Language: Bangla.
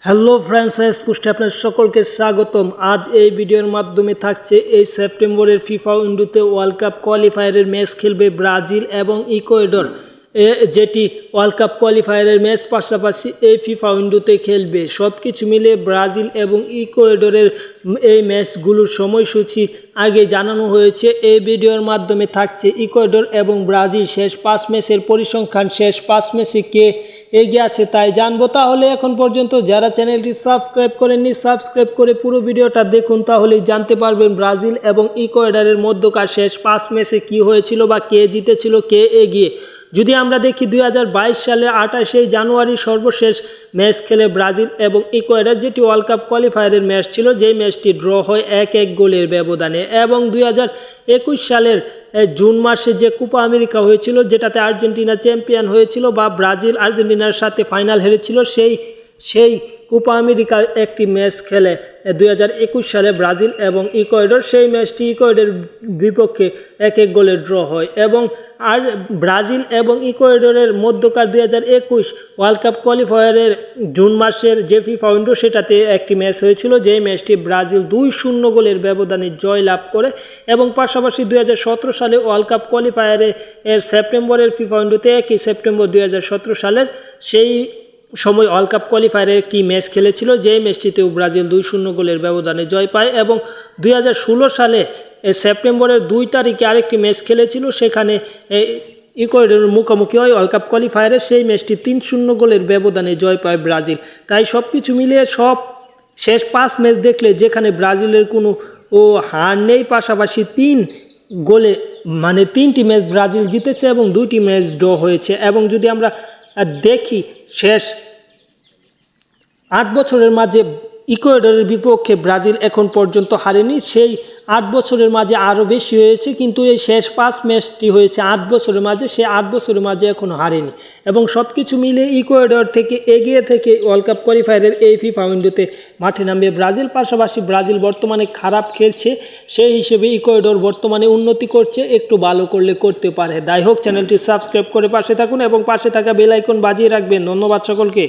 হ্যালো ফ্রেন্ডস, পুষ্টে আপনার সকলকে স্বাগতম। আজ এই ভিডিওর মাধ্যমে থাকছে এই সেপ্টেম্বরের ফিফা উইন্ডোতে ওয়ার্ল্ড কাপ কোয়ালিফায়ারের ম্যাচ খেলবে ব্রাজিল এবং ইকুয়েডর, যেটি ওয়ার্ল্ড কাপ কোয়ালিফায়ারের ম্যাচ পাশাপাশি এই ফিফা উইন্ডোতে খেলবে। সব কিছু মিলে ব্রাজিল এবং ইকুয়েডরের এই ম্যাচগুলোর সময়সূচি আগে জানানো হয়েছে। এই ভিডিওর মাধ্যমে থাকছে ইকুয়েডর এবং ব্রাজিল শেষ 5 ম্যাচের পরিসংখ্যান, শেষ 5 ম্যাচে কে এগিয়ে আছে তাই জানবো। তাহলে এখন পর্যন্ত যারা চ্যানেলটি সাবস্ক্রাইব করেননি, সাবস্ক্রাইব করে পুরো ভিডিওটা দেখুন, তাহলেই জানতে পারবেন ব্রাজিল এবং ইকুয়েডরের মধ্যকার শেষ 5 ম্যাচে কী হয়েছিল বা কে জিতেছিল, কে এগিয়ে। যদি আমরা দেখি 2022 সালের 28 জানুয়ারি সর্বশেষ ম্যাচ খেলে ব্রাজিল এবং ইকুয়েডর, যেটি ওয়ার্ল্ড কাপ কোয়ালিফায়ারের ম্যাচ ছিল, যেই ম্যাচটি ড্র হয় 1-1 গোলের ব্যবধানে। এবং 2021 সালের জুন মাসে যে কোপা আমেরিকা হয়েছিল, যেটাতে আর্জেন্টিনা চ্যাম্পিয়ন হয়েছিল বা ব্রাজিল আর্জেন্টিনার সাথে ফাইনাল হেরেছিল, সেই কোপা আমেরিকা একটি ম্যাচ খেলে 2021 সালে ব্রাজিল এবং ইকুয়েডর। সেই ম্যাচটি ইকুয়েডরের বিপক্ষে 1-1 গোলে ড্র হয়। এবং আর ব্রাজিল এবং ইকুয়েডরের মধ্যকার 2021 ওয়ার্ল্ড কাপ কোয়ালিফায়ারের জুন মাসের যে ফিফা উইন্ডো, সেটাতে একটি ম্যাচ হয়েছিল, যে ম্যাচটি ব্রাজিল 2-0 গোলের ব্যবধানে জয় লাভ করে। এবং পাশাপাশি 2017 সালে ওয়ার্ল্ড কাপ কোয়ালিফায়ারে সেপ্টেম্বরের ফিফা উইন্ডোতে 1 সেপ্টেম্বর 2017 সালের সেই সময় ওয়ার্ল্ড কাপ কোয়ালিফায়ারে একটি ম্যাচ খেলেছিল, যে ম্যাচটিতেও ব্রাজিল 2-0 গোলের ব্যবধানে জয় পায়। এবং 2016 সালে সেপ্টেম্বরের 2 তারিখে আরেকটি ম্যাচ খেলেছিল, সেখানে ইকুয়েডরের মুখোমুখি হয় ওয়ার্ল্ড কাপ কোয়ালিফায়ারে, সেই ম্যাচটি 3-0 গোলের ব্যবধানে জয় পায় ব্রাজিল। তাই সব কিছু মিলিয়ে সব শেষ 5 ম্যাচ দেখলে যেখানে ব্রাজিলের কোনো হার নেই, পাশাপাশি 3 গোলে মানে 3টি ম্যাচ ব্রাজিল জিতেছে এবং 2টি ম্যাচ ড্র হয়েছে। এবং যদি আমরা দেখি শেষ 8 বছরের মাঝে ইকুয়েডরের বিপক্ষে ব্রাজিল এখন পর্যন্ত হারেনি, সেই 8 বছরের মাঝে আরও বেশি হয়েছে, কিন্তু এই শেষ 5 ম্যাচটি হয়েছে 8 বছরের মাঝে, সে 8 বছরের মাঝে এখনও হারেনি। এবং সব কিছু মিলে ইকুয়েডর থেকে এগিয়ে থেকে ওয়ার্ল্ড কাপ কোয়ালিফায়ারের এই ফিফা উইন্ডোতে মাঠে নামবে ব্রাজিল। পাশাপাশি ব্রাজিল বর্তমানে খারাপ খেলছে, সেই হিসেবে ইকুয়েডর বর্তমানে উন্নতি করছে, একটু ভালো করলে করতে পারে। যাই হোক, চ্যানেলটি সাবস্ক্রাইব করে পাশে থাকুন এবং পাশে থাকা বেল আইকন বাজিয়ে রাখবেন। ধন্যবাদ সকলকে।